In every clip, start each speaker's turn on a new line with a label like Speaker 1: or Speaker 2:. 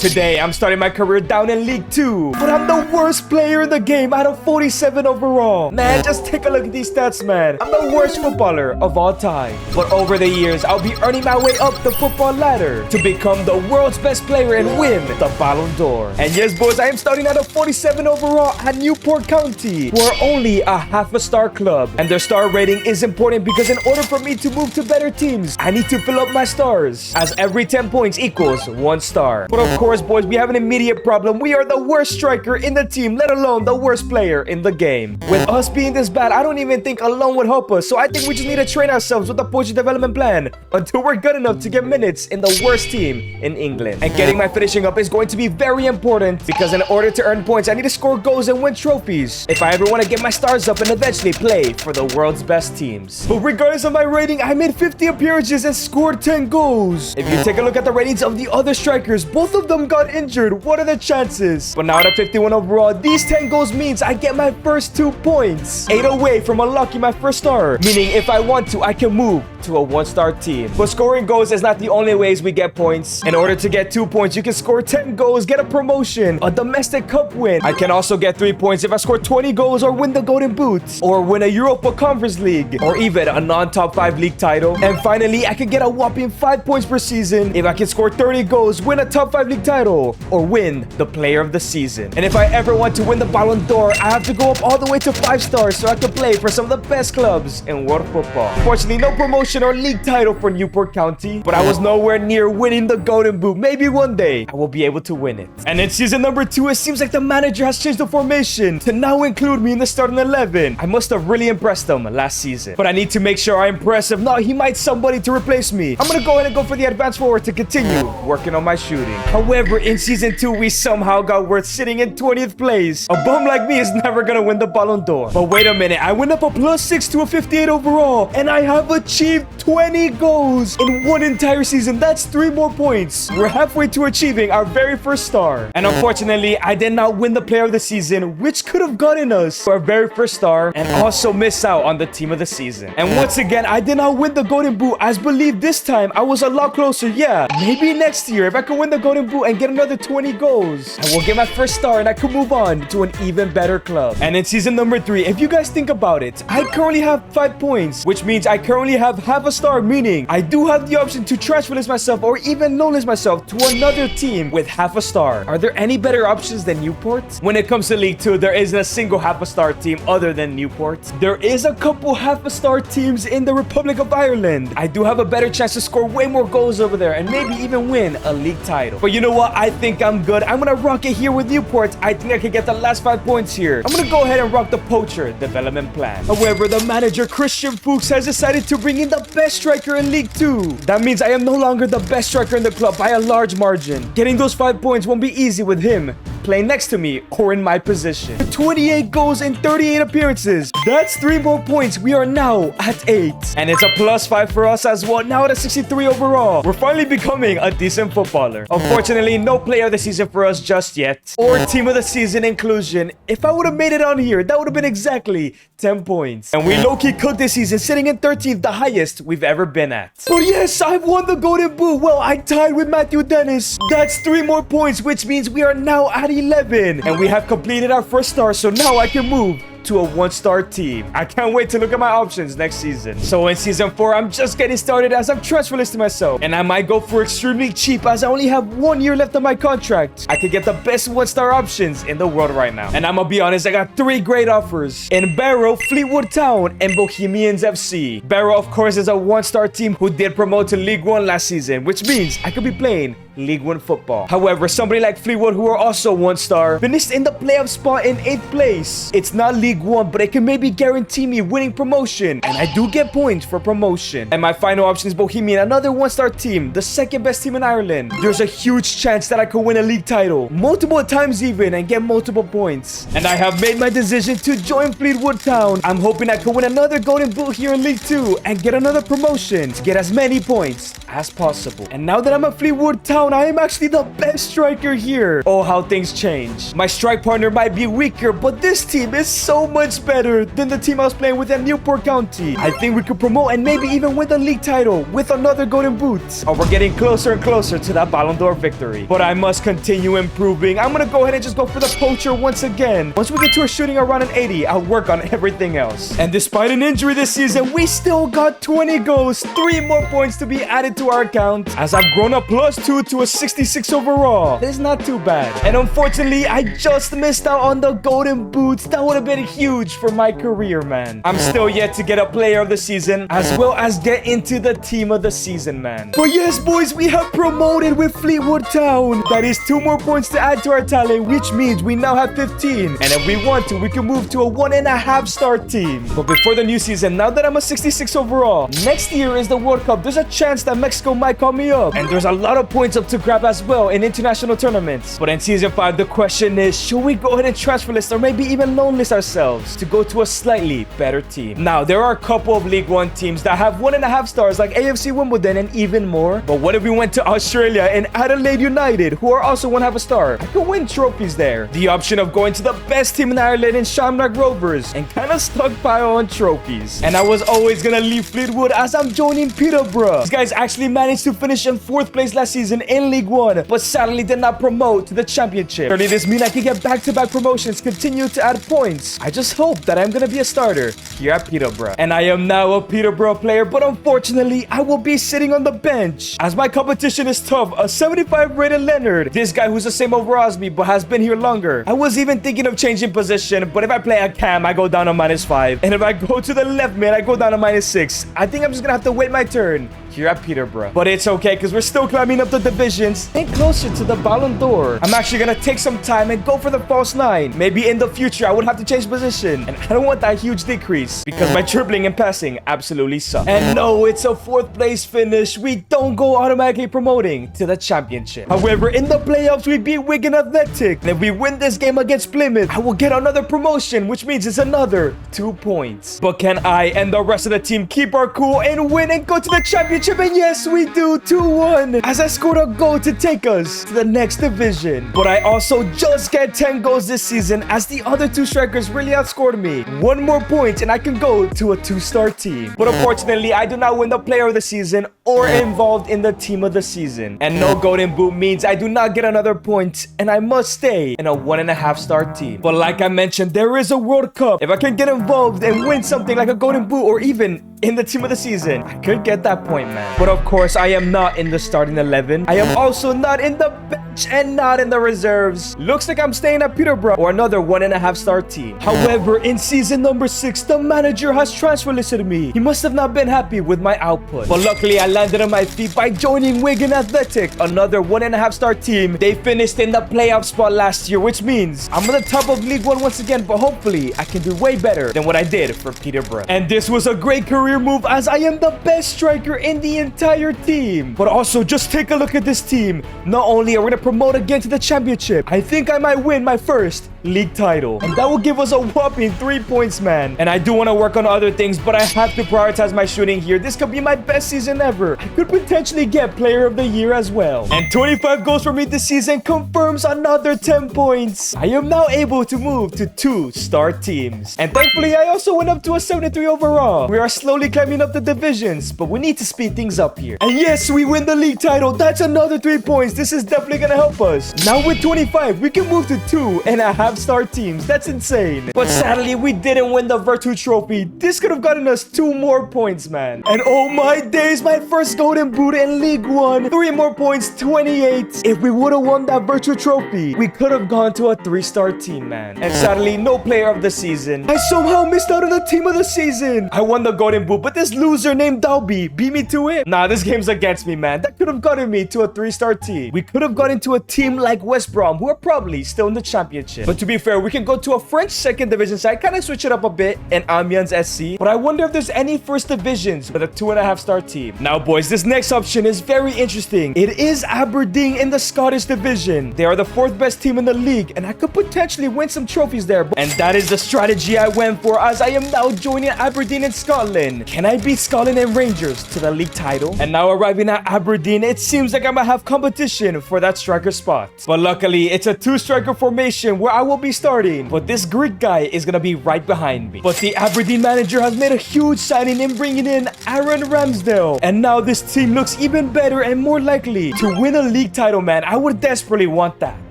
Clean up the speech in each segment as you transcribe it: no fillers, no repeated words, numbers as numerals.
Speaker 1: Today, I'm starting my career down in League 2, but I'm the worst player in the game out of 47 overall. Man, just take a look at these stats, man. I'm the worst footballer of all time. But over the years, I'll be earning my way up the football ladder to become the world's best player and win the Balon d'Or. And yes, boys, I am starting at a 47 overall at Newport County, who are only a half-a-star club. And their star rating is important because in order for me to move to better teams, I need to fill up my stars, as every 10 points equals 1 star. But of course, boys, we have an immediate problem. We are the worst striker in the team, let alone the worst player in the game. With us being this bad, I don't even think alone would help us. So I think we just need to train ourselves with a poacher development plan until we're good enough to get minutes in the worst team in England. And getting my finishing up is going to be very important because in order to earn points, I need to score goals and win trophies if I ever want to get my stars up and eventually play for the world's best teams. But regardless of my rating, I made 50 appearances and scored 10 goals. If you take a look at the ratings of the other strikers, both of them got injured. What are the chances? But now at a 51 overall, these 10 goals means I get my first 2 points. 8 away from unlocking my first star, meaning if I want to, I can move to a 1-star team. But scoring goals is not the only ways we get points. In order to get 2 points, you can score 10 goals, get a promotion, a domestic cup win. I can also get 3 points if I score 20 goals or win the Golden Boot, or win a Europa Conference League, or even a non-top 5 league title. And finally, I can get a whopping 5 points per season if I can score 30 goals, win a top 5 league title, or win the player of the season. And if I ever want to win the Balon d'Or, I have to go up all the way to 5 stars so I can play for some of the best clubs in world football. Fortunately, no promotion or league title for Newport County, but I was nowhere near winning the Golden Boot. Maybe one day I will be able to win it. And in season number 2, it seems like the manager has changed the formation to now include me in the starting 11. I must have really impressed them last season, but I need to make sure I impress. If not, he might somebody to replace me. I'm gonna go ahead and go for the advanced forward to continue working on my shooting. However, in season 2, we somehow got worth sitting in 20th place. A bum like me is never gonna win the Balon d'Or. But wait a minute, I went up a +6 to a 58 overall, and I have achieved 20 goals in one entire season. That's 3 more points. We're halfway to achieving our very first star. And unfortunately, I did not win the player of the season, which could have gotten us our very first star and also miss out on the team of the season. And once again, I did not win the Golden Boot. As believe this time, I was a lot closer. Yeah, maybe next year, if I can win the Golden Boot and get another 20 goals, I will get my first star and I could move on to an even better club. And in season number 3, if you guys think about it, I currently have 5 points, which means I currently have half a star, meaning I do have the option to transfer list myself or even loan list myself to another team with half a star. Are there any better options than Newport? When it comes to League 2, there isn't a single half a star team other than Newport. There is a couple half a star teams in the Republic of Ireland. I do have a better chance to score way more goals over there and maybe even win a league title. But you know what? I think I'm good. I'm gonna rock it here with Newport. I think I can get the last 5 points here. I'm gonna go ahead and rock the poacher development plan. However, the manager Christian Fuchs has decided to bring in the best striker in League 2. That means I am no longer the best striker in the club by a large margin. Getting those 5 points won't be easy with him playing next to me or in my position. 28 goals in 38 appearances. That's 3 more points. We are now at 8. And it's a +5 for us as well. Now at a 63 overall. We're finally becoming a decent footballer. Unfortunately, no player of the season for us just yet. Or team of the season inclusion. If I would have made it on here, that would have been exactly 10 points. And we low-key cooked this season, sitting in 13th, the highest we've ever been at. But yes, I've won the Golden Boot. Well, I tied with Matthew Dennis. That's 3 more points, which means we are now at 11. And we have completed our first star, so now I can move to a 1-star team. I can't wait to look at my options next season. So in season 4, I'm just getting started as I'm transfer listing myself. And I might go for extremely cheap as I only have 1 year left on my contract. I could get the best 1-star options in the world right now. And I'm gonna be honest, I got 3 great offers in Barrow, Fleetwood Town, and Bohemians FC. Barrow, of course, is a 1-star team who did promote to League 1 last season, which means I could be playing League 1 football. However, somebody like Fleetwood, who are also 1-star, finished in the playoff spot in 8th place. It's not League 1, but it can maybe guarantee me winning promotion, and I do get points for promotion. And my final option is Bohemian, another 1-star team, the 2nd best team in Ireland. There's a huge chance that I could win a league title, multiple times even, and get multiple points. And I have made my decision to join Fleetwood Town. I'm hoping I could win another Golden Boot here in League 2 and get another promotion to get as many points as possible. And now that I'm at Fleetwood Town, down, I am actually the best striker here. Oh, how things change. My strike partner might be weaker, but this team is so much better than the team I was playing with at Newport County. I think we could promote and maybe even win the league title with another golden boot. Oh, we're getting closer and closer to that Ballon d'Or victory. But I must continue improving. I'm gonna go ahead and just go for the poacher once again. Once we get to a shooting around an 80, I'll work on everything else. And despite an injury this season, we still got 20 goals, 3 more points to be added to our account, as I've grown up +2 to a 66 overall. It's not too bad. And unfortunately, I just missed out on the golden boots. That would have been huge for my career, man. I'm still yet to get a player of the season, as well as get into the team of the season, man. But yes, boys, we have promoted with Fleetwood Town. That is 2 more points to add to our tally, which means we now have 15. And if we want to, we can move to a 1.5 star team. But before the new season, now that I'm a 66 overall, next year is the World Cup. There's a chance that Mexico might call me up. And there's a lot of points up to grab as well in international tournaments. But in Season 5, the question is, should we go ahead and transfer list or maybe even loan list ourselves to go to a slightly better team? Now, there are a couple of League One teams that have 1.5 stars like AFC Wimbledon and even more. But what if we went to Australia and Adelaide United, who are also 1.5 star? I could win trophies there. The option of going to the best team in Ireland in Shamrock Rovers and kind of stockpile on trophies. And I was always gonna leave Fleetwood as I'm joining Peterborough. These guys actually managed to finish in 4th place last season in League One, but sadly did not promote to the championship. Surely this means I can get back-to-back promotions, continue to add points. I just hope that I'm gonna be a starter here at Peterborough. And I am now a Peterborough player, but unfortunately, I will be sitting on the bench as my competition is tough. A 75 rated Leonard, this guy who's the same overall as me but has been here longer. I was even thinking of changing position, but if I play a cam, I go down to -5. And if I go to the left mid, I go down to -6. I think I'm just gonna have to wait my turn here at Peterborough. But it's okay, because we're still climbing up the divisions and closer to the Balon d'Or. I'm actually gonna take some time and go for the false 9. Maybe in the future, I would have to change position. And I don't want that huge decrease, because my dribbling and passing absolutely suck. And no, it's a 4th place finish. We don't go automatically promoting to the championship. However, in the playoffs, we beat Wigan Athletic. And if we win this game against Plymouth, I will get another promotion, which means it's another 2 points. But can I and the rest of the team keep our cool and win and go to the championship? And yes, we do, 2-1, as I scored a goal to take us to the next division. But I also just get 10 goals this season, as the other 2 strikers really outscored me. 1 more point and I can go to a 2-star team. But unfortunately, I do not win the player of the season or involved in the team of the season. And no golden boot means I do not get another point, and I must stay in a 1.5 star team. But like I mentioned, there is a World Cup. If I can get involved and win something like a golden boot or even in the team of the season, I could get that point, man. But of course, I am not in the starting 11. I am also not in the bench and not in the reserves. Looks like I'm staying at Peterborough or another 1.5 star team. However, in season number 6, the manager has transfer listed me. He must have not been happy with my output. But luckily, I landed on my feet by joining Wigan Athletic, another 1.5 star team. They finished in the playoff spot last year, which means I'm on the top of League One once again, but hopefully I can do way better than what I did for Peterborough. And this was a great career move, as I am the best striker in the entire team. But also, just take a look at this team. Not only are we gonna promote again to the championship, I think I might win my first league title, and that will give us a whopping 3 points, man. And I do want to work on other things, but I have to prioritize my shooting here. This could be my best season ever. I could potentially get player of the year as well. And 25 goals for me this season confirms another 10 points. I am now able to move to 2-star teams, and thankfully I also went up to a 73 overall. We are slowly climbing up the divisions, but we need to speed things up here. And yes, we win the league title. That's another 3 points. This is definitely gonna help us. Now with 25, we can move to 2.5-star teams. That's insane. But sadly, we didn't win the Virtu Trophy. This could have gotten us 2 more points, man. And oh my days, my first golden boot in League One. 3 more points, 28. If we would have won that Virtu Trophy, we could have gone to a 3-star team, man. And sadly, no player of the season. I somehow missed out on the team of the season. I won the golden boot, but this loser named Dalby beat me to it. Nah, this game's against me, man. That could have gotten me to a 3-star team. We could have gotten to a team like West Brom, who are probably still in the championship. But to be fair, we can go to a French second division side, kind of switch it up a bit, and Amiens SC. But I wonder if there's any first divisions with a 2.5-star team. Now, boys, this next option is very interesting. It is Aberdeen in the Scottish division. They are the 4th best team in the league, and I could potentially win some trophies there. And that is the strategy I went for, as I am now joining Aberdeen in Scotland. Can I beat Scotland and Rangers to the league title? And now arriving at Aberdeen, it seems like I'm gonna have competition for that striker spot. But luckily, it's a 2-striker formation where I will be starting. But this Greek guy is gonna be right behind me. But the Aberdeen manager has made a huge signing in bringing in Aaron Ramsdale. And now this team looks even better and more likely to win a league title, man. I would desperately want that.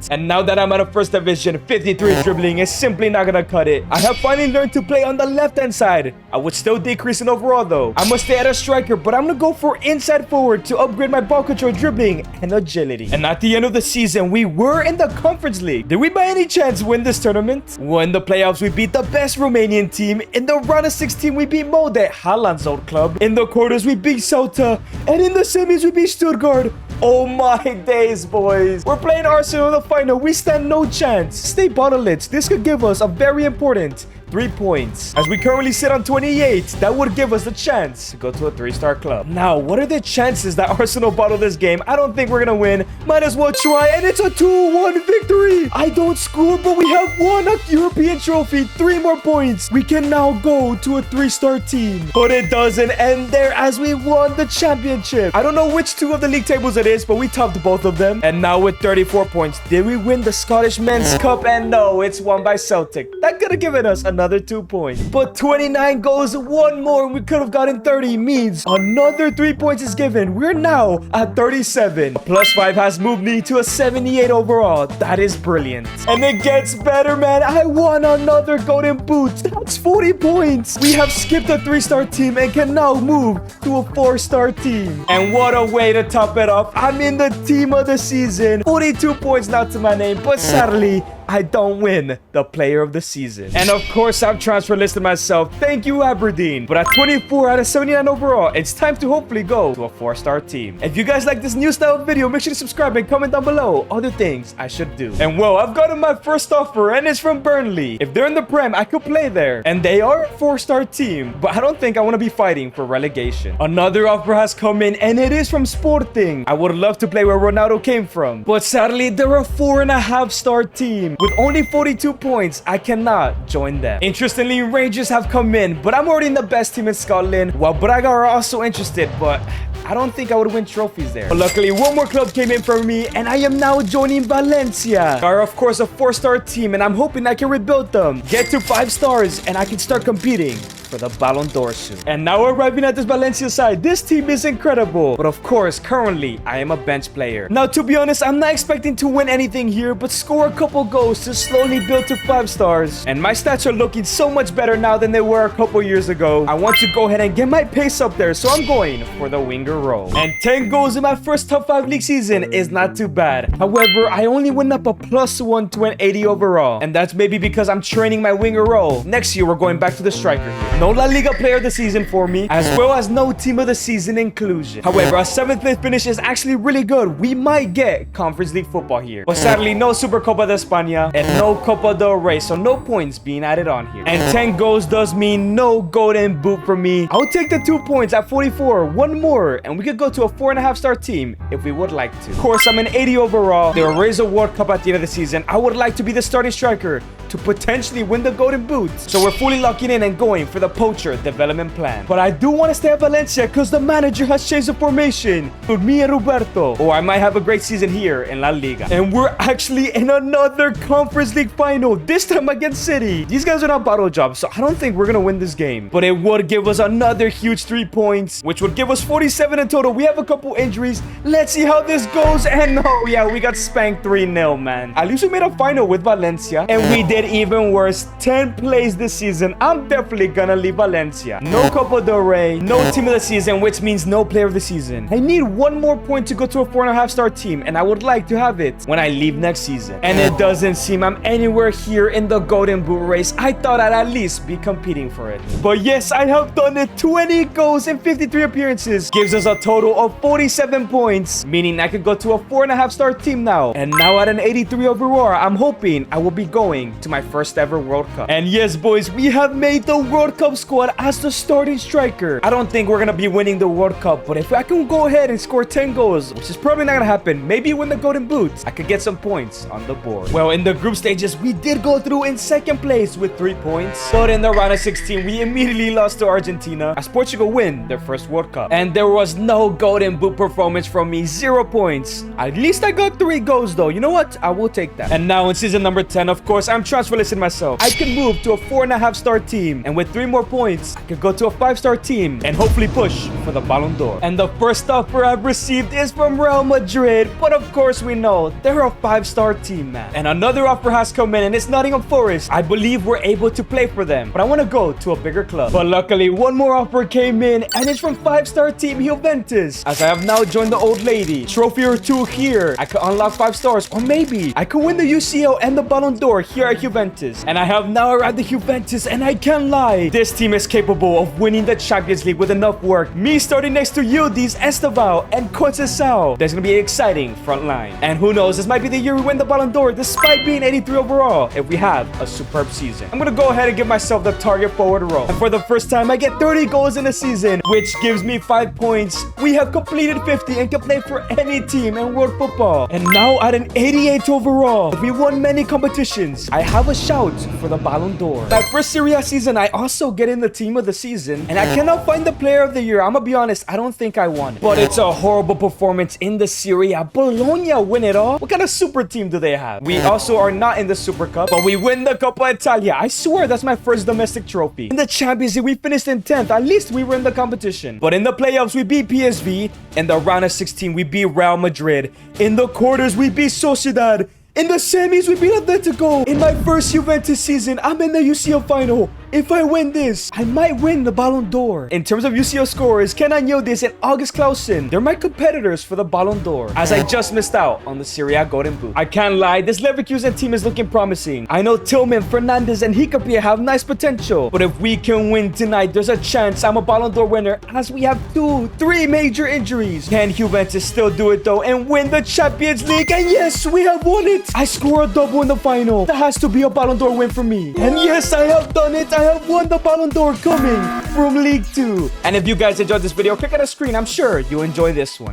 Speaker 1: And now that I'm out of first division, 53 dribbling is simply not gonna cut it. I have finally learned to play on the left-hand side. I would still decrease in overall though. I must stay at a striker, but I'm gonna go for inside forward to upgrade my ball control, dribbling, and agility. And at the end of the season, we were in the Conference League. Did we by any chance win this tournament? Well, in the playoffs, we beat the best Romanian team. In the round of 16, we beat Molde, Haaland's old club. In the quarters, we beat Ceuta. And in the semis, we beat Stuttgart. Oh my days, boys. We're playing Arsenal in the final. We stand no chance. Stay bottlelets. This could give us a very important 3 points. As we currently sit on 28, that would give us the chance to go to a 3-star club. Now, what are the chances that Arsenal bottle this game? I don't think we're gonna win. Might as well try, and it's a 2-1 victory. I don't score, but we have won a European trophy. 3 more points. We can now go to a 3-star team. But it doesn't end there, as we won the championship. I don't know which 2 of the league tables it is, but we topped both of them. And now with 34 points, did we win the Scottish Men's Cup? And no, it's won by Celtic. That could have given us another 2 points. But 29 goals, 1 more, and we could have gotten 30. Means another 3 points is given. We're now at 37. +5 has moved me to a 78 overall. That is brilliant. And it gets better, man. I won another golden boot. That's 40 points. We have skipped a 3-star team and can now move to a 4-star team. And what a way to top it off. I'm in the team of the season. 42 points now to my name, but sadly, I don't win the player of the season. And of course, I've transfer listed myself. Thank you, Aberdeen. But at 24 out of 79 overall, it's time to hopefully go to a 4-star team. If you guys like this new style of video, make sure to subscribe and comment down below other things I should do. And well, I've gotten my first offer, and it's from Burnley. If they're in the Prem, I could play there. And they are a 4-star team, but I don't think I want to be fighting for relegation. Another offer has come in, and it is from Sporting. I would love to play where Ronaldo came from, but sadly, they're a 4.5-star team. With only 42 points, I cannot join them. Interestingly, Rangers have come in, but I'm already in the best team in Scotland, while Braga are also interested, but I don't think I would win trophies there. But luckily, 1 more club came in for me, and I am now joining Valencia. They are, of course, a 4-star team, and I'm hoping I can rebuild them, get to 5 stars, and I can start competing for the Balon d'Or soon. And now arriving at this Valencia side, this team is incredible. But of course, currently, I am a bench player. Now, to be honest, I'm not expecting to win anything here, but score a couple goals to slowly build to 5 stars. And my stats are looking so much better now than they were a couple years ago. I want to go ahead and get my pace up there, so I'm going for the winger role. And 10 goals in my first top 5 league season is not too bad. However, I only went up a +1 to an 80 overall. And that's maybe because I'm training my winger role. Next year, we're going back to the striker here. No La Liga player of the season for me, as well as no team of the season inclusion. However, a 7th place finish is actually really good. We might get Conference League football here. But sadly, no Supercopa de España and no Copa del Rey, so no points being added on here. And 10 goals does mean no golden boot for me. I'll take the 2 points at 44, 1 more, and we could go to a 4.5-star team if we would like to. Of course, I'm an 80 overall. They will raise a World Cup at the end of the season. I would like to be the starting striker to potentially win the golden boot. So we're fully locking in and going for the poacher development plan. But I do want to stay at Valencia because the manager has changed the formation to me and Roberto. Or I might have a great season here in La Liga. And we're actually in another Conference League final, this time against City. These guys are not bottle jobs, so I don't think we're gonna win this game. But it would give us another huge 3 points, which would give us 47 in total. We have a couple injuries. Let's see how this goes. And oh yeah, we got spanked 3-0, man. At least we made a final with Valencia, and we did get even worse, 10 plays this season, I'm definitely gonna leave Valencia. No Copa del Rey, no team of the season, which means no player of the season. I need one more point to go to a 4.5-star team, and I would like to have it when I leave next season. And it doesn't seem I'm anywhere here in the Golden Boot race. I thought I'd at least be competing for it. But yes, I have done it. 20 goals in 53 appearances gives us a total of 47 points, meaning I could go to a 4.5-star team now. And now at an 83 overall, I'm hoping I will be going to my first ever World Cup. And yes, boys, we have made the World Cup squad as the starting striker. I don't think we're gonna be winning the World Cup, but if I can go ahead and score 10 goals, which is probably not gonna happen, maybe win the Golden Boots, I could get some points on the board. Well, in the group stages, we did go through in second place with 3 points, but in the round of 16, we immediately lost to Argentina as Portugal win their first World Cup. And there was no Golden Boot performance from me, 0 points. At least I got 3 goals though. You know what? I will take that. And now in season number 10, of course, I'm transfer listing myself. I can move to a 4.5-star team, and with 3 more points, I could go to a 5-star team and hopefully push for the Balon d'Or. And the first offer I've received is from Real Madrid, but of course we know they're a 5-star team, man. And another offer has come in, and it's Nottingham Forest. I believe we're able to play for them, but I want to go to a bigger club. But luckily, one more offer came in, and it's from 5-star team Juventus, as I have now joined the old lady. Trophy or 2 here. I could unlock 5 stars, or maybe I could win the UCL and the Balon d'Or here at Juventus. And I have now arrived at Juventus, and I can't lie, this team is capable of winning the Champions League with enough work. Me starting next to Yildiz, Esteval, and Conceição. There's gonna be an exciting front line. And who knows, this might be the year we win the Balon d'Or despite being 83 overall if we have a superb season. I'm gonna go ahead and give myself the target forward role. And for the first time, I get 30 goals in a season, which gives me 5 points. We have completed 50 and can play for any team in world football. And now at an 88 overall, we won many competitions. I have a shout for the Balon d'Or. My first Serie A season, I also get in the team of the season, and I cannot find the player of the year. I'm gonna be honest, I don't think I won. But it's a horrible performance in the Serie A. Bologna win it all? What kind of super team do they have? We also are not in the Super Cup, but we win the Coppa Italia. I swear that's my first domestic trophy. In the Champions League, we finished in 10th. At least we were in the competition. But in the playoffs, we beat PSV. In the round of 16, we beat Real Madrid. In the quarters, we beat Sociedad. In the semis, we beat Atletico. In my first Juventus season, I'm in the UCL final. If I win this, I might win the Balon d'Or. In terms of UCL scorers, Kenan Yildiz and August Clausen, they're my competitors for the Balon d'Or, as I just missed out on the Serie A Golden Boot. I can't lie, this Leverkusen team is looking promising. I know Tillman, Fernandes, and Hicapia have nice potential, but if we can win tonight, there's a chance I'm a Balon d'Or winner, as we have 3 major injuries. Can Juventus still do it though and win the Champions League? And yes, we have won it. I score a double in the final. That has to be a Balon d'Or win for me. And yes, I have done it. I have won the Balon d'Or coming from League 2. And if you guys enjoyed this video, click on the screen. I'm sure you'll enjoy this one.